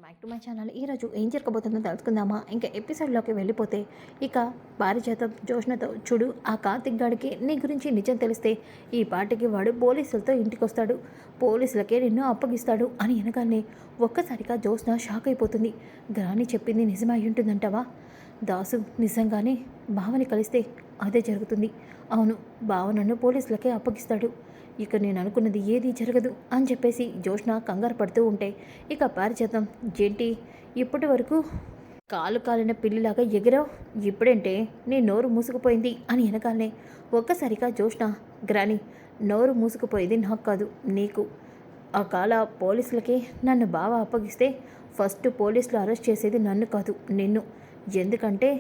Back to my channel. ఈరోజు ఏం జరగబోతుందో తెలుసుకుందామా? ఇంకా ఎపిసోడ్లోకి వెళ్ళిపోతే ఇక పారిజాతం జోష్నతో, చూడు ఆ కార్తిక్ గాడికి నీ గురించి నిజం తెలిస్తే ఈ పాటికి వాడు పోలీసులతో ఇంటికి వస్తాడు, పోలీసులకే నిన్ను అప్పగిస్తాడు అని అనగానే ఒక్కసారిగా జోష్న షాక్ అయిపోతుంది. గ్రాని చెప్పింది నిజమై ఉంటుందంటావా? దాసు నిజంగానే బావని కలిస్తే అదే జరుగుతుంది. అవును, బావ నన్ను పోలీసులకే అప్పగిస్తాడు. ఇక నేను అనుకున్నది ఏదీ జరగదు అని చెప్పేసి జోష్న కంగారు పడుతూ ఉంటే ఇక పారిజాతం, జేంటి ఇప్పటి వరకు కాలు కాలిన పిల్లిలాగా ఎగిరావు, ఇప్పుడంటే నీ నోరు మూసుకుపోయింది అని అనగానే ఒక్కసారిగా జోష్న, గ్రాని నోరు మూసుకుపోయింది నాకు కాదు నీకు. ఆ కాల పోలీసులకి నన్ను బావ అప్పగిస్తే ఫస్ట్ పోలీసులు అరెస్ట్ చేసేది నన్ను కాదు నిన్ను. ఎందుకంటే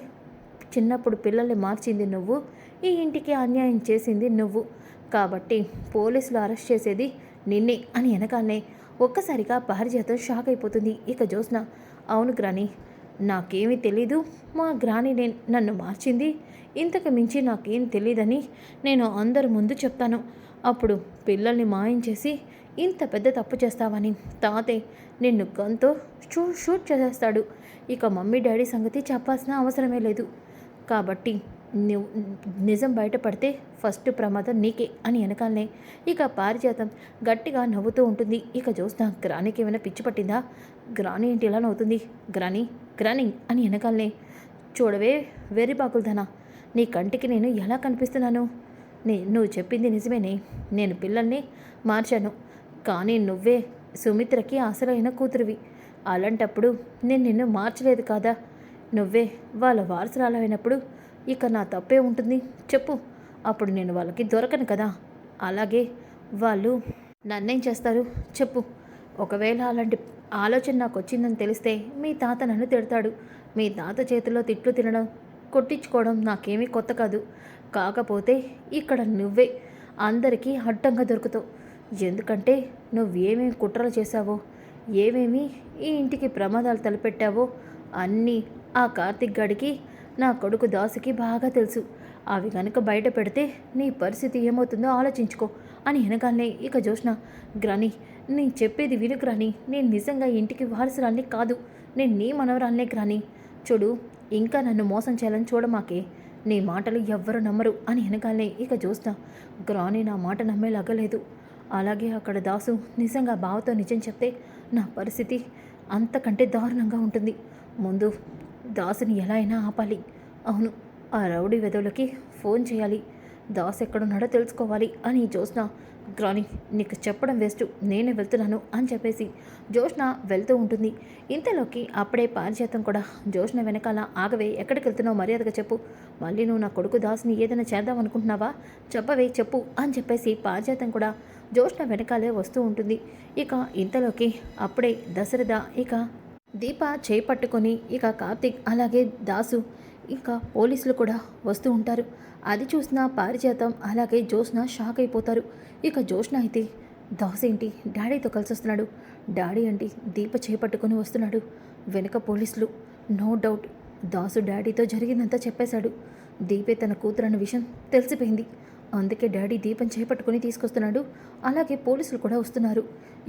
చిన్నప్పుడు పిల్లల్ని మార్చింది నువ్వు, ఈ ఇంటికి అన్యాయం చేసింది నువ్వు, కాబట్టి పోలీసులు అరెస్ట్ చేసేది నిన్నే అని అనగానే ఒక్కసారిగా పారిజాతం షాక్ అయిపోతుంది. ఇక జోస్న, అవును గ్రాని, నాకేమీ తెలీదు, మా గ్రాని నన్ను మార్చింది, ఇంతకు మించి నాకేం తెలీదని నేను అందరి ముందు చెప్తాను. అప్పుడు పిల్లల్ని మాయం చేసి ఇంత పెద్ద తప్పు చేస్తావని తాతే నిన్ను గన్తో షూట్ చేసేస్తాడు. ఇక మమ్మీ డాడీ సంగతి చెప్పాల్సిన అవసరమే లేదు. కాబట్టి నువ్వు నిజం బయటపడితే ఫస్ట్ ప్రమాదం నీకే అని వెనకాలనే ఇక పారిజాతం గట్టిగా నవ్వుతూ ఉంటుంది. ఇక జోస్న, గ్రానికి ఏమైనా పిచ్చి పట్టిందా? గ్రాని ఏంటి ఇలా నవ్వుతుంది? గ్రాని గ్రాని అని వెనకాలనే, చూడవే వెర్రిబాకులదనా, నీ కంటికి నేను ఎలా కనిపిస్తున్నాను? నువ్వు చెప్పింది నిజమేనే, నేను పిల్లల్ని మార్చాను, కానీ నువ్వే సుమిత్రకి అసలైన కూతురివి. అలాంటప్పుడు నేను నిన్ను మార్చలేదు కాదా? నువ్వే వాళ్ళ వారసురాలైనప్పుడు ఇక నా తప్పే ఉంటుంది చెప్పు? అప్పుడు నేను వాళ్ళకి దొరకను కదా. అలాగే వాళ్ళు నన్నేం చేస్తారు చెప్పు? ఒకవేళ అలాంటి ఆలోచన నాకు వచ్చిందని తెలిస్తే మీ తాత నన్ను తిడతాడు. మీ తాత చేతిలో తిట్లు తినడం, కొట్టించుకోవడం నాకేమీ కొత్త కాదు. కాకపోతే ఇక్కడ నువ్వే అందరికీ అడ్డంగా దొరుకుతావు. ఎందుకంటే నువ్వేమేమి కుట్రలు చేశావో, ఏమేమి ఈ ఇంటికి ప్రమాదాలు తలపెట్టావో అన్నీ ఆ కార్తిక్ గడికి, నా కొడుకు దాసుకి బాగా తెలుసు. అవి కనుక బయట పెడితే నీ పరిస్థితి ఏమవుతుందో ఆలోచించుకో అని అనగానే ఇక జోష్న, గ్రాని నేను చెప్పేది విను గ్రాని, నేను నిజంగా ఇంటికి వారసురాల్ని కాదు, నేను నీ మనవరాల్నే గ్రాని. చూడు, ఇంకా నన్ను మోసం చేయాలని చూడమాకే, నీ మాటలు ఎవ్వరు నమ్మరు అని అనగానే ఇక జోష్న, గ్రాని నా మాట నమ్మేలాగా లేదు. అలాగే అక్కడ దాసు నిజంగా బావతో నిజం చెప్తే నా పరిస్థితి అంతకంటే దారుణంగా ఉంటుంది. ముందు దాసుని ఎలా అయినా ఆపాలి. అవును, ఆ రౌడీ వెధవులకి ఫోన్ చేయాలి, దాసు ఎక్కడున్నాడో తెలుసుకోవాలి అని జోష్న, గ్రాని నీకు చెప్పడం వేస్ట్, నేనే వెళ్తున్నాను అని చెప్పేసి జోష్న వెళ్తూ ఉంటుంది. ఇంతలోకి అప్పుడే పారిజాతం కూడా జోష్న వెనకాల, ఆగవే, ఎక్కడికి వెళ్తున్నావు మర్యాదగా చెప్పు, మళ్ళీ నువ్వు నా కొడుకు దాసుని ఏదైనా చేద్దాం అనుకుంటున్నావా, చెప్పవే చెప్పు అని చెప్పేసి పారిజాతం కూడా జోష్న వెనకాలే వస్తూ ఉంటుంది. ఇక ఇంతలోకి అప్పుడే దశరథ ఇక దీప చేపట్టుకొని ఇక కార్తిక్ అలాగే దాసు ఇంకా పోలీసులు కూడా వస్తూ ఉంటారు. అది చూసిన పారిజాతం అలాగే జోష్న షాక్ అయిపోతారు. ఇక జోష్న అయితే, దాసు ఏంటి డాడీతో కలిసి వస్తున్నాడు, డాడీ అంటే దీప చేపట్టుకొని వస్తున్నాడు, వెనుక పోలీసులు, నో డౌట్ దాసు డాడీతో జరిగిందంతా చెప్పేశాడు. దీపే తన కూతురన్న విషయం తెలిసిపోయింది, అందుకే డాడీ దీపం చేపట్టుకుని తీసుకొస్తున్నాడు, అలాగే పోలీసులు కూడా వస్తున్నారు,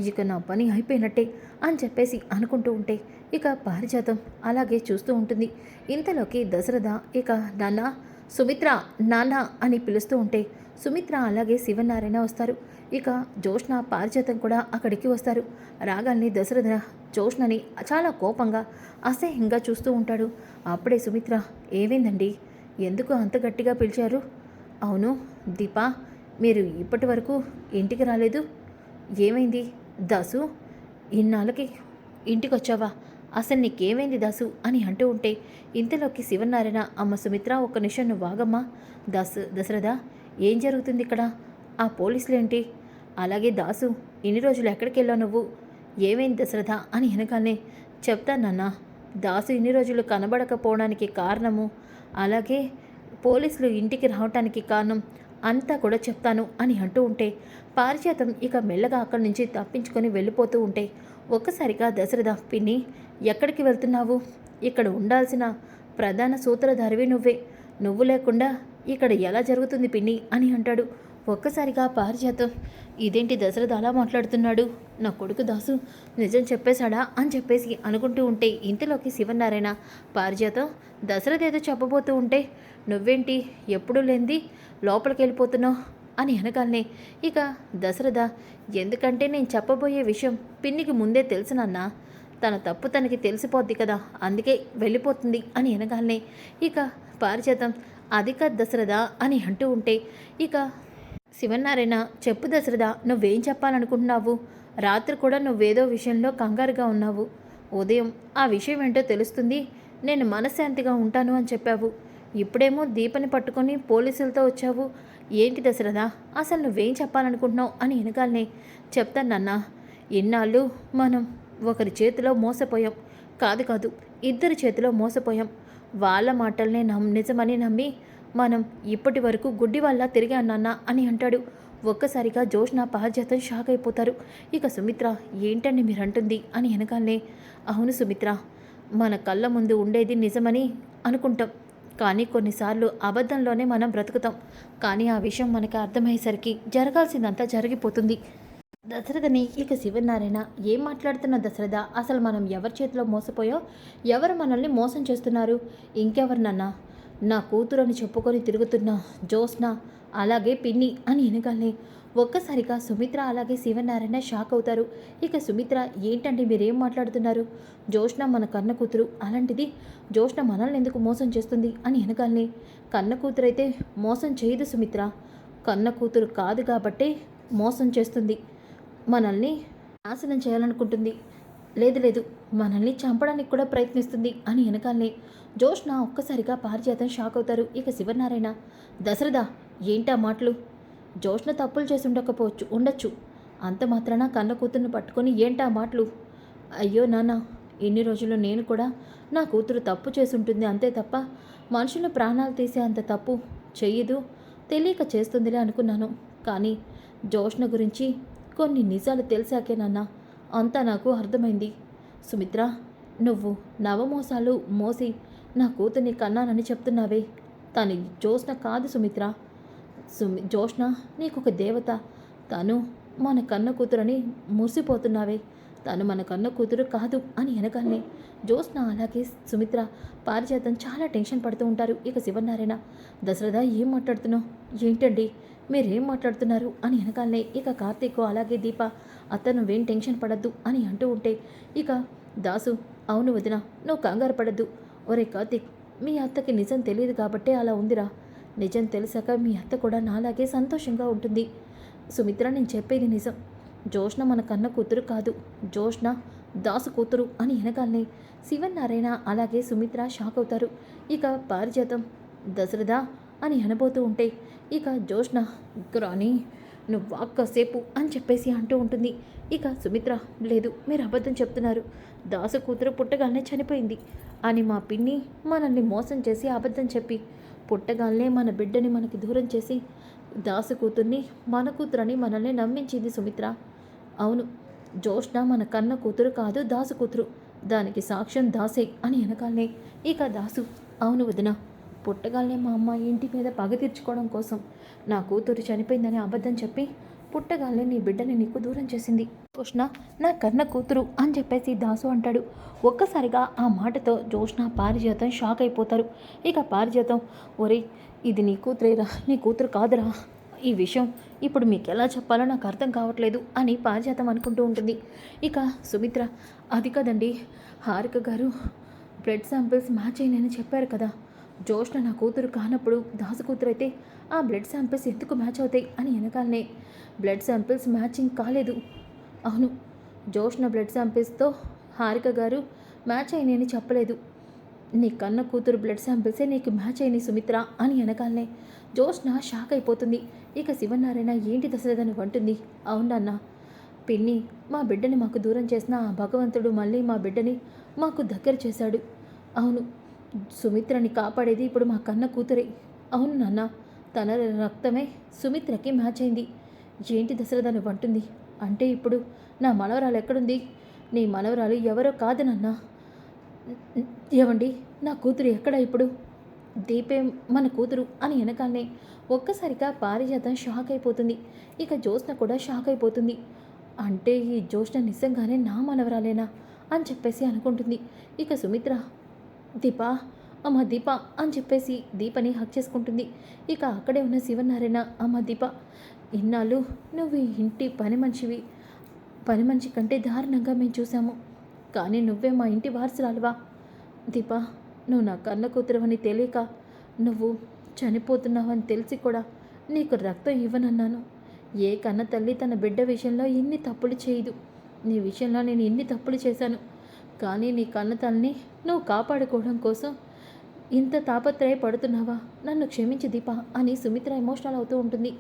ఇక నా పని అయిపోయినట్టే అని చెప్పేసి అనుకుంటూ ఉంటే ఇక పారిజాతం అలాగే చూస్తూ ఉంటుంది. ఇంతలోకి దశరథ ఇక నాన్న, సుమిత్ర నాన్న అని పిలుస్తూ ఉంటే సుమిత్ర అలాగే శివనారాయణ వస్తారు. ఇక జోష్న పారిజాతం కూడా అక్కడికి వస్తారు. రాగాల్ని దశరథ జోష్నని చాలా కోపంగా అసహ్యంగా చూస్తూ ఉంటాడు. అప్పుడే సుమిత్ర, ఏమైందండి, ఎందుకు అంత గట్టిగా పిలిచారు? అవును దీపా, మీరు ఇప్పటి వరకు ఇంటికి రాలేదు, ఏమైంది? దాసు, ఇన్నాళ్ళకి ఇంటికి వచ్చావా, అసలు నీకేమైంది దాసు అని అంటూ ఉంటే ఇంతలోకి శివనారాయణ, అమ్మ సుమిత్ర ఒక్క నిమిషం నువ్వు వాగమ్మా. దశరథ ఏం జరుగుతుంది ఇక్కడ? ఆ పోలీసులేంటి? అలాగే దాసు, ఇన్ని రోజులు ఎక్కడికి వెళ్ళావు నువ్వు, ఏమైంది దశరథ అని అనగానే, చెప్తానన్నా, దాసు ఇన్ని రోజులు కనబడకపోవడానికి కారణము, అలాగే పోలీసులు ఇంటికి రావటానికి కారణం అంతా కూడా చెప్తాను అని అంటూ ఉంటే పారిజాతం ఇక మెల్లగా అక్కడి నుంచి తప్పించుకొని వెళ్ళిపోతూ ఉంటే ఒక్కసారిగా దశరథ, పిన్ని ఎక్కడికి వెళ్తున్నావు, ఇక్కడ ఉండాల్సిన ప్రధాన సూత్రధారివి నువ్వే, నువ్వు లేకుండా ఇక్కడ ఎలా జరుగుతుంది పిన్ని అని అంటాడు. ఒక్కసారిగా పారిజాతం ఇదేంటి దశరథ అలా మాట్లాడుతున్నాడు, నా కొడుకు దాసు నిజం చెప్పేశాడా అని చెప్పేసి అనుకుంటూ ఉంటే ఇంతలోకి శివనారాయణ పారిజాతం దశరథ ఏదో చెప్పబోతూ ఉంటే నువ్వేంటి ఎప్పుడూ లేనిది లోపలికి వెళ్ళిపోతున్నావు అని అనగానే ఇక దశరథ ఎందుకంటే నేను చెప్పబోయే విషయం పిన్నికి ముందే తెలుసునన్నా, తన తప్పు తనకి తెలిసిపోద్ది కదా అందుకే వెళ్ళిపోతుంది అని అనగానే ఇక పారిజాతం అది కాదు దశరథ అని అంటూ ఉంటే ఇక శివనారాయణ చెప్పు దశరథ నువ్వేం చెప్పాలనుకుంటున్నావు, రాత్రి కూడా నువ్వేదో విషయంలో కంగారుగా ఉన్నావు, ఉదయం ఆ విషయం ఏంటో తెలుస్తుంది, నేను మనశ్శాంతిగా ఉంటాను అని చెప్పావు, ఇప్పుడేమో దీపని పట్టుకొని పోలీసులతో వచ్చావు, ఏంటి దశరథ అసలు నువ్వేం చెప్పాలనుకుంటున్నావు అని వెనకాలనే చెప్తాను నాన్న, ఇన్నాళ్ళు మనం ఒకరి చేతిలో మోసపోయాం, కాదు ఇద్దరి చేతిలో మోసపోయాం, వాళ్ళ మాటల్నే నిజమని నమ్మి మనం ఇప్పటి వరకు గుడ్డి వాళ్ళ తిరిగా నాన్న అని అంటాడు. ఒక్కసారిగా జోష్న పారిజాతం షాక్ అయిపోతారు. ఇక సుమిత్ర ఏంటండి మీరంటుంది అని వెనకాలనే అవును సుమిత్ర, మన కళ్ళ ముందు ఉండేది నిజమని అనుకుంటాం, కానీ కొన్నిసార్లు అబద్ధంలోనే మనం బ్రతుకుతాం, కానీ ఆ విషయం మనకు అర్థమయ్యేసరికి జరగాల్సిందంతా జరిగిపోతుంది. దశరథని ఇక శివనారాయణ ఏం మాట్లాడుతున్న దశరథ, అసలు మనం ఎవరి చేతిలో మోసపోయో, ఎవరు మనల్ని మోసం చేస్తున్నారు, ఇంకెవరినన్నా నా కూతురు అని చెప్పుకొని తిరుగుతున్న జోస్న అలాగే పిన్ని అని వెనకాలనే ఒక్కసారిగా సుమిత్ర అలాగే శివనారాయణ షాక్ అవుతారు. ఇక సుమిత్ర ఏంటండి మీరేం మాట్లాడుతున్నారు, జోష్న మన కన్న కూతురు, అలాంటిది జోష్న మనల్ని ఎందుకు మోసం చేస్తుంది అని వెనకాలనే కన్న కూతురైతే మోసం చేయదు సుమిత్ర, కన్న కూతురు కాదు కాబట్టే మోసం చేస్తుంది, మనల్ని నాశనం చేయాలనుకుంటుంది, లేదు మనల్ని చంపడానికి కూడా ప్రయత్నిస్తుంది అని వెనకాలనే జోష్న ఒక్కసారిగా పారిజాతం షాక్ అవుతారు. ఇక శివనారాయణ దశరథ ఏంటా మాటలు, జోష్న తప్పులు చేసి ఉండొచ్చు, అంత మాత్రాన కన్న కూతుర్ని పట్టుకొని ఏంటా మాటలు, అయ్యో నాన్న ఇన్ని రోజులు నేను కూడా నా కూతురు తప్పు చేసి ఉంటుంది అంతే తప్ప మనుషుల ప్రాణాలు తీసే అంత తప్పు చెయ్యదు, తెలియక చేస్తుందిలే అనుకున్నాను, కానీ జోష్న గురించి కొన్ని నిజాలు తెలిసాకేనన్నా అంతా నాకు అర్థమైంది. సుమిత్ర నువ్వు నవమోసాలు మోసి నా కూతుర్ని కన్నానని చెప్తున్నావే, తను జోష్న కాదు సుమిత్ర, జోష్న నీకొక దేవత, తను మన కన్న కూతురని మురిసిపోతున్నావే, తను మన కన్న కూతురు కాదు అని వెనకాలనే జోష్న అలాగే సుమిత్ర పారిజాతం చాలా టెన్షన్ పడుతూ ఉంటారు. ఇక శివనారాయణ దశరథ ఏం మాట్లాడుతున్నావు, ఏంటండి మీరేం మాట్లాడుతున్నారు అని వెనకాలనే ఇక కార్తీక్ అలాగే దీప అత్త నువ్వేం టెన్షన్ పడద్దు అని అంటూ ఉంటే ఇక దాసు అవును వదిన నువ్వు కంగారు పడద్దు, ఒరే కార్తీక్ మీ అత్తకి నిజం తెలియదు కాబట్టే అలా ఉందిరా, నిజం తెలిసాక మీ అత్త కూడా నాలాగే సంతోషంగా ఉంటుంది, సుమిత్ర నేను చెప్పేది నిజం, జోష్న మన కన్న కూతురు కాదు, జోష్న దాసు కూతురు అని వెనకాలనే శివనారాయణ అలాగే సుమిత్ర షాక్ అవుతారు. ఇక పారిజాతం దశరథ అని అనబోతూ ఉంటే ఇక జోష్న రాణి నువ్వు ఒక్కసేపు అని చెప్పేసి అంటూ ఉంటుంది. ఇక సుమిత్ర లేదు మీరు అబద్ధం చెప్తున్నారు, దాసు కూతురు పుట్టగానే చనిపోయింది అని మా పిన్ని మనల్ని మోసం చేసి అబద్ధం చెప్పి పుట్టగానే మన బిడ్డని మనకి దూరం చేసి దాసు కూతుర్ని మన కూతురని మనల్ని నమ్మించింది సుమిత్ర, అవును జోష్న మన కన్న కూతురు కాదు దాసు కూతురు, దానికి సాక్ష్యం దాసే అని వెనకాలనే ఇక దాసు అవును వదిన, పుట్టగానే మా అమ్మ ఇంటి మీద పగ తీర్చుకోవడం కోసం నా కూతురు చనిపోయిందని అబద్ధం చెప్పి పుట్టగానే నీ బిడ్డని నీకు దూరం చేసింది, జోష్న నా కన్న కూతురు అని చెప్పేసి దాసు అంటాడు. ఒక్కసారిగా ఆ మాటతో జోష్న పారిజాతం షాక్ అయిపోతారు. ఇక పారిజాతం ఒరే ఇది నీ కూతురేరా, నీ కూతురు కాదురా, ఈ విషయం ఇప్పుడు మీకు ఎలా చెప్పాలో నాకు అర్థం కావట్లేదు అని పారిజాతం అనుకుంటూ ఉంటుంది. ఇక సుమిత్ర అది కదండి హారిక గారు బ్లడ్ శాంపిల్స్ మ్యాచ్ అయినాయని చెప్పారు కదా, జోష్న నా కూతురు కానప్పుడు దాసు కూతురు అయితే ఆ బ్లడ్ శాంపిల్స్ ఎందుకు మ్యాచ్ అవుతాయి అని వెనకాలనే బ్లడ్ శాంపిల్స్ మ్యాచింగ్ కాలేదు, అవును జోష్న బ్లడ్ శాంపిల్స్తో హారిక గారు మ్యాచ్ అయినాయని చెప్పలేదు, నీ కన్న కూతురు బ్లడ్ శాంపిల్సే నీకు మ్యాచ్ అయినాయి సుమిత్ర అని వెనకాలనే జోష్న షాక్ అయిపోతుంది. ఇక శివనారాయణ ఏంటి దశరథని అంటుంది, అవునన్నా పిన్ని మా బిడ్డని మాకు దూరం చేసిన ఆ భగవంతుడు మళ్ళీ మా బిడ్డని మాకు దగ్గర చేశాడు, అవును సుమిత్రని కాపాడేది ఇప్పుడు మా కన్న కూతురే, అవును నాన్న తన రక్తమే సుమిత్రకి మ్యాచ్ అయింది, ఏంటి దశరథని అంటుంది, అంటే ఇప్పుడు నా మనవరాలు ఎక్కడుంది, నీ మనవరాలు ఎవరో కాదు నాన్న, ఏమండి నా కూతురు ఎక్కడ ఇప్పుడు, దీపే మన కూతురు అని వెనకాలనే ఒక్కసారిగా పారిజాతం షాక్ అయిపోతుంది. ఇక జ్యోత్స్న కూడా షాక్ అయిపోతుంది. అంటే ఈ జ్యోత్స్న నిజంగానే నా మనవరాలేనా అని చెప్పేసి అనుకుంటుంది. ఇక సుమిత్ర దీప, అమ్మ దీప అని చెప్పేసి దీపని హక్ చేసుకుంటుంది. ఇక అక్కడే ఉన్న శివనారాయణ, అమ్మ దీప, ఇన్నాళ్ళు నువ్వు ఈ ఇంటి పని మనిషి కంటే దారుణంగా మేము చూసాము. కానీ నువ్వే మా ఇంటి వారసురాలువా? దీప, నువ్వు నా కన్న కూతురువని తెలియక, నువ్వు చనిపోతున్నావని తెలిసి కూడా నీకు రక్తం ఇవ్వనన్నాను. ఏ కన్న తల్లి తన బిడ్డ విషయంలో ఇన్ని తప్పులు చేయదు. నీ విషయంలో నేను ఇన్ని తప్పులు చేశాను. కానీ నీ కన్న తల్లిని నువ్వు కాపాడుకోవడం కోసం ఇంత తాపత్రయపడుతున్నావా? నన్ను క్షమించి దీప అని సుమిత్ర ఎమోషనల్ అవుతూ ఉంటుంది.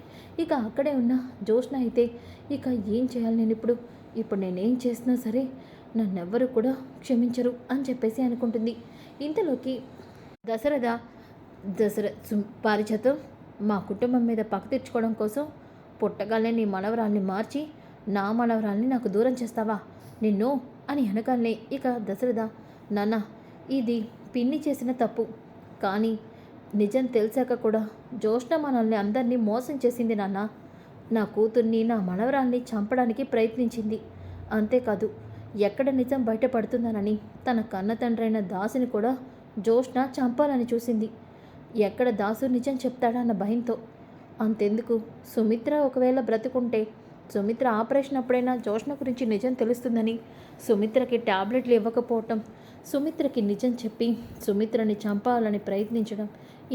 ఇక అక్కడే ఉన్న జ్యోత్స్న అయితే ఇక ఏం చేయాలి నేను ఇప్పుడు నేనేం చేసినా సరే నన్నెవ్వరూ కూడా క్షమించరు అని చెప్పేసి అనుకుంటుంది. ఇంతలోకి దశరథ పారిజాతం, మా కుటుంబం మీద పగ తీర్చుకోవడం కోసం పుట్టగానే నీ మనవరాల్ని మార్చి నా మనవరాల్ని నాకు దూరం చేస్తావా నిన్ను అని అనగానే ఇక దశరథ, నాన్న ఇది పిన్ని చేసిన తప్పు, కానీ నిజం తెలిసాక కూడా జ్యోత్స్న మనల్ని అందరినీ మోసం చేసింది నాన్న. నా కూతుర్ని నా మనవరాల్ని చంపడానికి ప్రయత్నించింది. అంతేకాదు ఎక్కడ నిజం బయటపడుతుందనని తన కన్న తండ్రైన దాసుని కూడా జ్యోత్స్న చంపాలని చూసింది. ఎక్కడ దాసు నిజం చెప్తాడా అన్న భయంతో. అంతెందుకు, సుమిత్ర ఒకవేళ బ్రతుకుంటే సుమిత్ర ఆపరేషన్ అప్పుడైనా జ్యోత్స్న గురించి నిజం తెలుస్తుందని సుమిత్రకి టాబ్లెట్లు ఇవ్వకపోవటం, సుమిత్రకి నిజం చెప్పి సుమిత్రని చంపాలని ప్రయత్నించడం,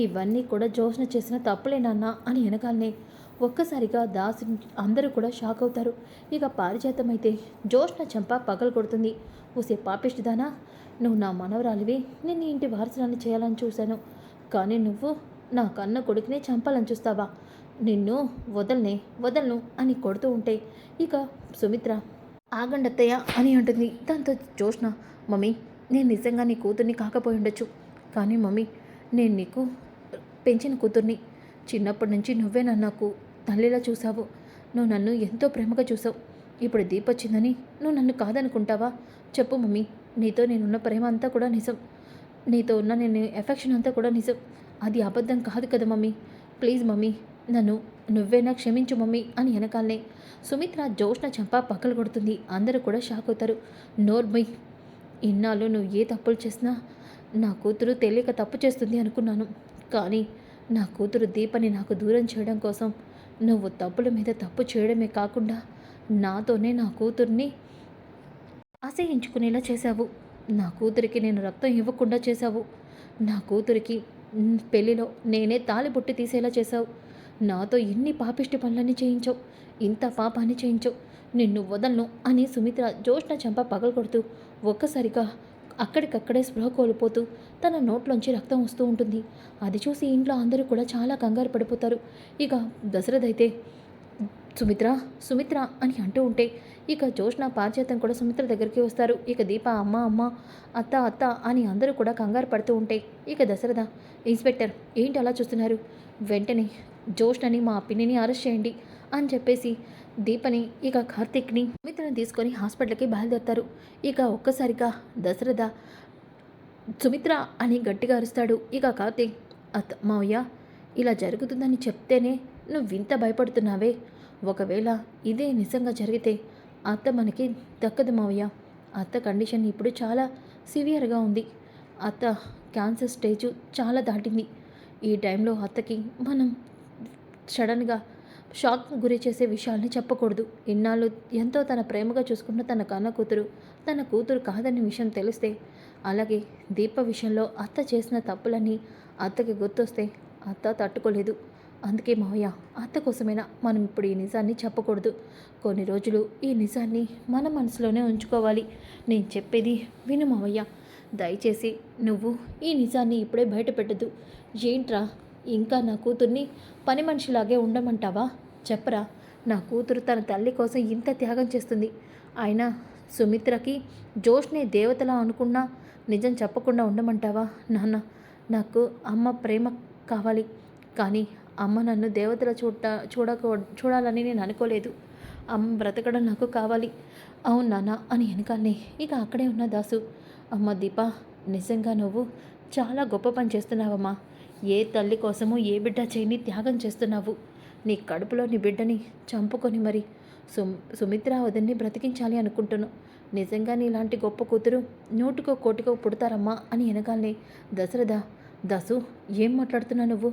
ఇవన్నీ కూడా జ్యోత్స్న చేసిన తప్పులేనన్నా అని వెనకాలనే ఒక్కసారిగా దాసు అందరూ కూడా షాక్ అవుతారు. ఇక పారిజాతం అయితే జ్యోత్స్న చంప పగలు కొడుతుంది. ఊసే పాపిష్టిదానా, నువ్వు నా మనవరాలివి, నేను ఇంటి వారసురాన్ని చేయాలని చూశాను. కానీ నువ్వు నా కన్న కొడుకునే చంపాలని చూస్తావా? నిన్ను వదలను అని కొడుతూ ఉంటే ఇక సుమిత్ర ఆగండత్తయ్య అని అంటుంది. దాంతో జ్యోత్స్న, మమ్మీ నేను నిజంగా నీ కూతుర్ని కాకపోయి ఉండొచ్చు, కానీ మమ్మీ నేను నీకు పెంచిన కూతుర్ని. చిన్నప్పటి నుంచి నువ్వే నాకు తల్లిలా చూసావు. నువ్వు నన్ను ఎంతో ప్రేమగా చూసావు. ఇప్పుడు దీపొచ్చిందని నువ్వు నన్ను కాదనుకుంటావా? చెప్పు మమ్మీ, నీతో నేనున్న ప్రేమ అంతా కూడా నిజం, నీతో ఉన్న నేను ఎఫెక్షన్ అంతా కూడా నిజం, అది అబద్ధం కాదు కదా మమ్మీ. ప్లీజ్ మమ్మీ, నువ్వేనా క్షమించు మమ్మీ అని వెనకాలనే సుమిత్ర జ్యోత్స్న చంప పక్కలు కొడుతుంది. అందరూ కూడా షాక్ అవుతారు. నోర్మై, ఇన్నాళ్ళు నువ్వు ఏ తప్పులు చేసినా నా కూతురు తెలియక తప్పు చేస్తుంది అనుకున్నాను. కానీ నా కూతురు దీపని నాకు దూరం చేయడం కోసం నువ్వు తప్పుల మీద తప్పు చేయడమే కాకుండా నాతోనే నా కూతుర్ని అసహించుకునేలా చేశావు. నా కూతురికి నేను రక్తం ఇవ్వకుండా చేశావు. నా కూతురికి పెళ్లిలో నేనే తాళిబొట్టి తీసేలా చేశావు. నాతో ఇన్ని పాపిష్టి పనులన్నీ చేయించావు, ఇంత పాపాన్ని చేయించావు. నిన్ను వదలను అని సుమిత్ర జ్యోత్స్న చంప పగలు కొడుతూ ఒక్కసారిగా అక్కడికక్కడే స్పృహ కోల్పోతూ తన నోట్లోంచి రక్తం వస్తూ ఉంటుంది. అది చూసి ఇంట్లో అందరూ కూడా చాలా కంగారు పడిపోతారు. ఇక దశరథ్ అయితే సుమిత్ర అని అంటూ ఉంటే ఇక జ్యోత్స్న పారిజాతం కూడా సుమిత్ర దగ్గరికి వస్తారు. ఇక దీప అమ్మ అత్త అని అందరూ కూడా కంగారు పడుతూ ఉంటే ఇక దశరథ, ఇన్స్పెక్టర్ ఏంటి అలా చూస్తున్నారు, వెంటనే జ్యోత్స్నని మా పిన్నిని అరెస్ట్ చేయండి అని చెప్పేసి దీపని ఇక కార్తీక్ని సుమిత్రని తీసుకొని హాస్పిటల్కి బయలుదేరుతారు. ఇక ఒక్కసారిగా దశరథ సుమిత్ర అని గట్టిగా అరుస్తాడు. ఇక కార్తీక్, మావయ్య ఇలా జరుగుతుందని చెప్తేనే నువ్వింత భయపడుతున్నావే, ఒకవేళ ఇదే నిజంగా జరిగితే అత్త మనకి దక్కదు మావయ్య. అత్త కండిషన్ ఇప్పుడు చాలా సివియర్గా ఉంది. అత్త క్యాన్సర్ స్టేజ్ చాలా దాటింది. ఈ టైంలో అత్తకి మనం సడన్గా షాక్ గురి చేసే విషయాల్ని చెప్పకూడదు. ఇన్నాళ్ళు ఎంతో తన ప్రేమగా చూసుకున్న తన కన్న కూతురు కాదనే విషయం తెలిస్తే, అలాగే దీప విషయంలో అత్త చేసిన తప్పులన్నీ అత్తకి గుర్తొస్తే అత్త తట్టుకోలేదు. అందుకే మావయ్య, అత్త కోసమైనా మనం ఇప్పుడు ఈ నిజాన్ని చెప్పకూడదు. కొన్ని రోజులు ఈ నిజాన్ని మన మనసులోనే ఉంచుకోవాలి. నేను చెప్పేది విను మావయ్య, దయచేసి నువ్వు ఈ నిజాన్ని ఇప్పుడే బయట పెట్టద్దు. ఏంట్రా, ఇంకా నా కూతుర్ని పని మనిషిలాగే ఉండమంటావా? చెప్పరా, నా కూతురు తన తల్లి కోసం ఇంత త్యాగం చేస్తుంది. అయినా సుమిత్రకి జ్యోత్స్నే దేవతలా అనుకున్నా నిజం చెప్పకుండా ఉండమంటావా? నాన్న, నాకు అమ్మ ప్రేమ కావాలి, కానీ అమ్మ నన్ను దేవతలా చూడాలని నేను అనుకోలేదు. అమ్మ బ్రతకడం నాకు కావాలి. అవును నాన్న అని వెనకాలనే ఇక అక్కడే ఉన్న దాసు, అమ్మ దీప, నిజంగా నువ్వు చాలా గొప్ప పని చేస్తున్నావమ్మా. ఏ తల్లి కోసము ఏ బిడ్డ చేయని త్యాగం చేస్తున్నావు. నీ కడుపులో నీ బిడ్డని చంపుకొని మరి సుమిత్ర వదిన్ని బ్రతికించాలి అనుకుంటున్నావు. నిజంగా నీలాంటి గొప్ప కూతురు నూటికో కోటికో పుడతారమ్మా అని వెనగాలనే దశరథ, దసు ఏం మాట్లాడుతున్నావు నువ్వు?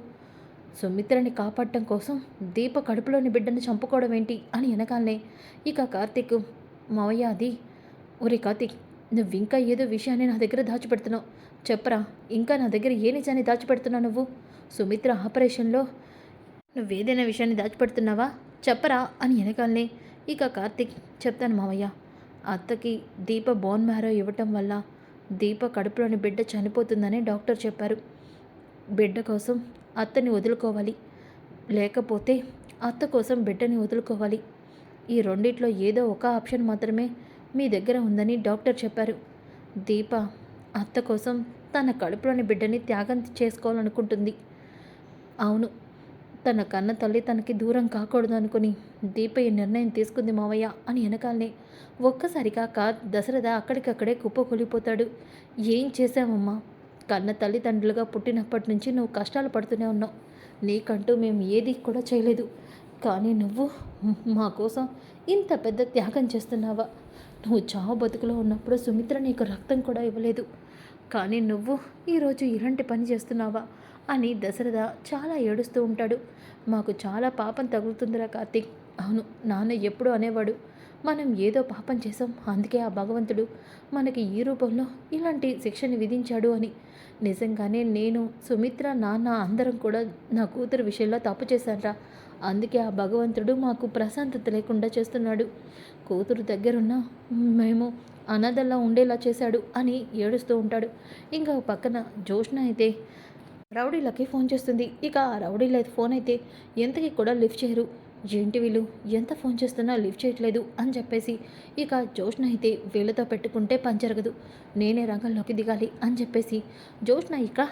సుమిత్రని కాపాడటం కోసం దీప కడుపులోని బిడ్డను చంపుకోవడం ఏంటి అని వెనకాలనే ఇక కార్తీక్, మావయ్య అది, ఒరే కార్తీక్, నువ్వు ఇంకా ఏదో విషయాన్ని నా దగ్గర దాచిపెడుతున్నావు. చెప్పరా, ఇంకా నా దగ్గర ఏ నిజాన్ని దాచిపెడుతున్నావు నువ్వు? సుమిత్ర ఆపరేషన్లో నువ్వేదైనా విషయాన్ని దాచిపెడుతున్నావా? చెప్పరా అని వెనకాలనే ఇక కార్తీక్, చెప్తాను మావయ్య. అత్తకి దీప బోన్ మ్యారో ఇవ్వటం వల్ల దీప కడుపులోని బిడ్డ చనిపోతుందని డాక్టర్ చెప్పారు. బిడ్డ కోసం అత్తని వదులుకోవాలి, లేకపోతే అత్త కోసం బిడ్డని వదులుకోవాలి. ఈ రెండిట్లో ఏదో ఒక ఆప్షన్ మాత్రమే మీ దగ్గర ఉందని డాక్టర్ చెప్పారు. దీప అత్త కోసం తన కడుపులోని బిడ్డని త్యాగం చేసుకోవాలనుకుంటుంది. అవును, తన కన్న తల్లి తనకి దూరం కాకూడదు అనుకుని దీప ఈ నిర్ణయం తీసుకుంది మావయ్య అని వెనకాలనే ఒక్కసారిగా దశరథ అక్కడికక్కడే కుప్పకూలిపోతాడు. ఏం చేశావమ్మా? కన్న తల్లిదండ్రులుగా పుట్టినప్పటి నుంచి నువ్వు కష్టాలు పడుతూనే ఉన్నావు. నీకంటూ మేము ఏది కూడా చేయలేదు, కానీ నువ్వు మా కోసం ఇంత పెద్ద త్యాగం చేస్తున్నావా? నువ్వు చావు బతుకులో ఉన్నప్పుడు సుమిత్ర నీకు రక్తం కూడా ఇవ్వలేదు, కానీ నువ్వు ఈరోజు ఇలాంటి పని చేస్తున్నావా అని దశరథ చాలా ఏడుస్తూ ఉంటాడు. మాకు చాలా పాపం తగులుతుందిరా కార్తీక్. అవును, నాన్న ఎప్పుడూ అనేవాడు, మనం ఏదో పాపం చేసాం, అందుకే ఆ భగవంతుడు మనకి ఈ రూపంలో ఇలాంటి శిక్షని విధించాడు అని. నిజంగానే నేను, సుమిత్ర, నాన్న అందరం కూడా నా కూతురు విషయంలో తప్పు చేశాన్రా. అందుకే ఆ భగవంతుడు మాకు ప్రశాంతత లేకుండా చేస్తున్నాడు. కూతురు దగ్గరున్న మేము అనాథల్లా ఉండేలా చేశాడు అని ఏడుస్తూ ఉంటాడు. ఇంకా పక్కన జోష్న అయితే రౌడీలకి ఫోన్ చేస్తుంది. ఇక ఆ రౌడీల ఫోన్ అయితే ఎంతకి కూడా లిఫ్ట్ చేయరు. ఏంటి వీళ్ళు ఎంత ఫోన్ చేస్తున్నా లిఫ్ట్ చేయట్లేదు అని చెప్పేసి ఇక జోష్న అయితే వీళ్ళతో పెట్టుకుంటే పని జరగదు, నేనే రంగంలోకి దిగాలి అని చెప్పేసి జోష్న ఇక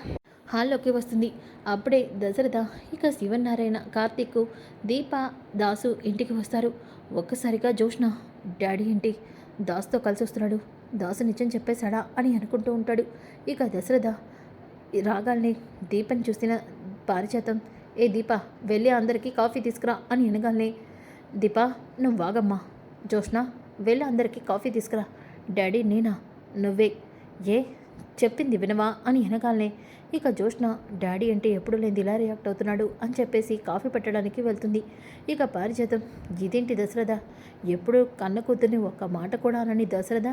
హాల్లోకి వస్తుంది. అప్పుడే దశరథ, ఇక శివనారాయణ, కార్తీక్, దీప, దాసు ఇంటికి వస్తారు. ఒక్కసారిగా జోష్న, డాడీ ఏంటి దాసుతో కలిసి వస్తున్నాడు, దాసు నిజం చెప్పేశాడా అని అనుకుంటూ ఉంటాడు. ఇక దశరథ రాగాల్ని దీపని చూసిన పారిజాతం, ఏ దీప, వెళ్ళి అందరికీ కాఫీ తీసుకురా అని అనగానే, దీప నువ్వు వాగమ్మా, జోష్న వెళ్ళి అందరికీ కాఫీ తీసుకురా. డాడీ నేనా? నువ్వే. ఏ చెప్పింది వినవా అని అనగానే ఇక జోష్న, డాడీ అంటే ఎప్పుడు లేని ఇలా రియాక్ట్ అవుతున్నాడు అని చెప్పేసి కాఫీ పెట్టడానికి వెళ్తుంది. ఇక పారిజాతం, ఇదేంటి దశరథ, ఎప్పుడు కన్న కూతుర్ని ఒక్క మాట కూడా అనని దశరథ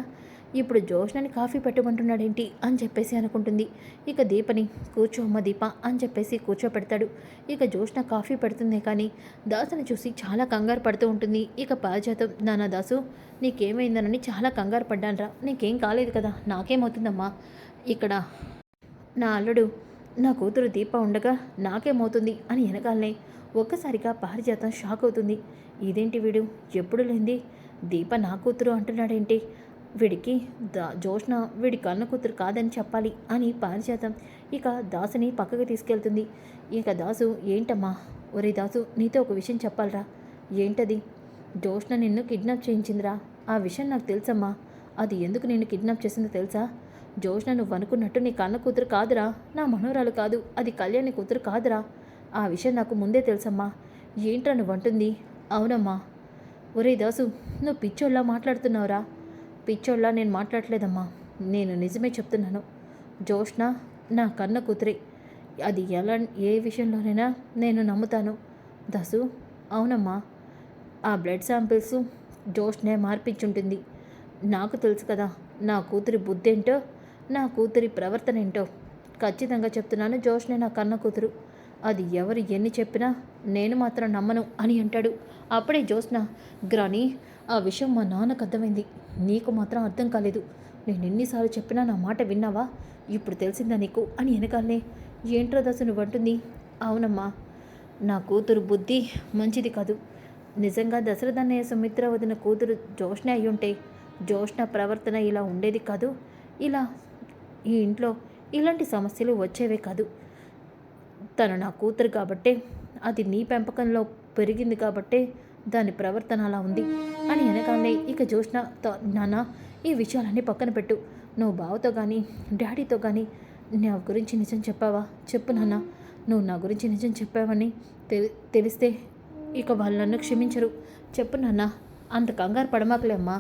ఇప్పుడు జోష్నని కాఫీ పెట్టమంటున్నాడేంటి అని చెప్పేసి అనుకుంటుంది. ఇక దీపని, కూర్చో అమ్మ దీప అని చెప్పేసి కూర్చోపెడతాడు. ఇక జోష్న కాఫీ పెడుతుంది, కానీ దాసుని చూసి చాలా కంగారు పడుతూ ఉంటుంది. ఇక పారిజాతం, నాన్న దాసు నీకేమైందనని చాలా కంగారు పడ్డానరా. నీకేం కాలేదు కదా, నాకేమవుతుందమ్మా? ఇక్కడ నా అల్లుడు నా కూతురు దీప ఉండగా నాకేమవుతుంది అని వెనకాలనే ఒక్కసారిగా పారిజాతం షాక్ అవుతుంది. ఇదేంటి వీడు ఎప్పుడు లేంది దీప నా కూతురు అంటున్నాడేంటి? వీడికి జోష్న వీడి కన్న కూతురు కాదని చెప్పాలి అని పారిజాతం ఇక దాసుని పక్కకి తీసుకెళ్తుంది. ఇక దాసు, ఏంటమ్మా? ఒరే దాసు, నీతో ఒక విషయం చెప్పాలరా. ఏంటది? జోష్న నిన్ను కిడ్నాప్ చేయించిందిరా. ఆ విషయం నాకు తెలుసమ్మా. అది ఎందుకు నిన్ను కిడ్నాప్ చేసిందో తెలుసా? జోష్న నువ్వు అనుకున్నట్టు నీ కన్న కూతురు కాదురా, నా మనోరాలు కాదు, అది కళ్యాణి కూతురు కాదురా. ఆ విషయం నాకు ముందే తెలుసమ్మా. ఏంట్రా నువ్వు అంటుంది? అవునమ్మా. ఒరే దాసు, నువ్వు పిచ్చోళ్ళ మాట్లాడుతున్నావురా. పిచ్చోళ్ళ నేను మాట్లాడలేదమ్మా, నేను నిజమే చెప్తున్నాను. జోష్న నా కన్న కూతురే, అది ఏ విషయంలోనైనా నేను నమ్ముతాను. దాసు, అవునమ్మా, ఆ బ్లడ్ శాంపిల్స్ జోష్నే మార్పించుంటుంది. నాకు తెలుసు కదా నా కూతురి బుద్ధి ఏంటో, నా కూతురి ప్రవర్తన ఏంటో. ఖచ్చితంగా చెప్తున్నాను, జోష్నే నా కన్న కూతురు. అది ఎవరు ఎన్ని చెప్పినా నేను మాత్రం నమ్మను అని అంటాడు. అప్పుడే జోష్న, గ్రాని ఆ విషయం మా నాన్నకు అర్థమైంది, నీకు మాత్రం అర్థం కాలేదు. నేను ఎన్నిసార్లు చెప్పినా నా మాట విన్నావా? ఇప్పుడు తెలిసిందా నీకు అని వెనకాలనే, ఏంట్రో దశ నువ్వంటుంది? అవునమ్మా, నా కూతురు బుద్ధి మంచిది కాదు. నిజంగా దశరథన్నయ్య సుమిత్ర వదిన కూతురు జోష్న అయ్యుంటే జోష్న ప్రవర్తన ఇలా ఉండేది కాదు. ఇలా ఈ ఇంట్లో ఇలాంటి సమస్యలు వచ్చేవే కాదు. తను నా కూతురు కాబట్టే, అది నీ పెంపకంలో పెరిగింది కాబట్టే దాని ప్రవర్తన అలా ఉంది అని వెనకాలనే ఇక జోష్న, నాన్న ఈ విషయాలన్నీ పక్కన పెట్టు. నువ్వు బావతో కానీ డాడీతో కానీ నా గురించి నిజం చెప్పావా? చెప్పు నాన్న, నువ్వు నా గురించి నిజం చెప్పావని తెలిస్తే ఇక వాళ్ళు నన్ను క్షమించరు. చెప్పు నాన్న, అంత కంగారు పడమాకలే అమ్మా.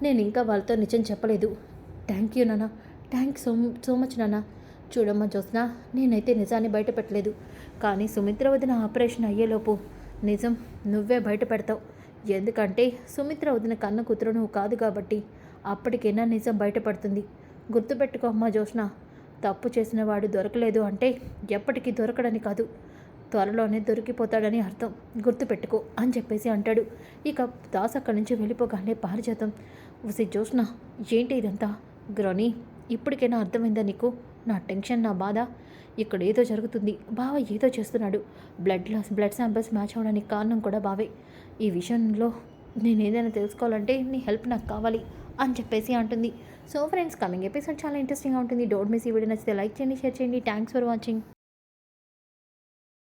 నేను ఇంకా వాళ్ళతో నిజం చెప్పలేదు. థ్యాంక్ యూ నాన్న, థ్యాంక్స్ సో మచ్ నాన్న. చూడమ్మా జ్యోత్స్న, నేనైతే నిజాన్ని బయట పెట్టలేదు. కానీ సుమిత్ర వదిన ఆపరేషన్ అయ్యేలోపు నిజం నువ్వే బయట పెడతావు. ఎందుకంటే సుమిత్ర వదిన కన్న కూతురు నువ్వు కాదు కాబట్టి అప్పటికైనా నిజం బయటపడుతుంది. గుర్తుపెట్టుకో అమ్మా జ్యోత్స్న, తప్పు చేసిన వాడు దొరకలేదు అంటే ఎప్పటికీ దొరకడని కాదు, త్వరలోనే దొరికిపోతాడని అర్థం. గుర్తుపెట్టుకో అని చెప్పేసి అంటాడు. ఇక దాస్ అక్కడి నుంచి వెళ్ళిపోగానే పారిజాతం, ఉసి జ్యోత్స్న ఏంటి ఇదంతా? గ్రోని, ఇప్పటికైనా అర్థమైందా నీకు నా టెన్షన్, నా బాధ? ఇక్కడ ఏదో జరుగుతుంది, బావ ఏదో చేస్తున్నాడు. బ్లడ్ శాంపిల్స్ మ్యాచ్ అవ్వడానికి కారణం కూడా బావే. ఈ విషయంలో నేను ఏదైనా తెలుసుకోవాలంటే నీ హెల్ప్ నాకు కావాలి అని చెప్పేసి అంటుంది. సో ఫ్రెండ్స్, కమింగ్ ఎపిసోడ్ చాలా ఇంట్రెస్టింగ్గా ఉంటుంది. Don't miss. ఈ వీడియో నచ్చితే లైక్ చేయండి, షేర్ చేయండి. Thanks for watching.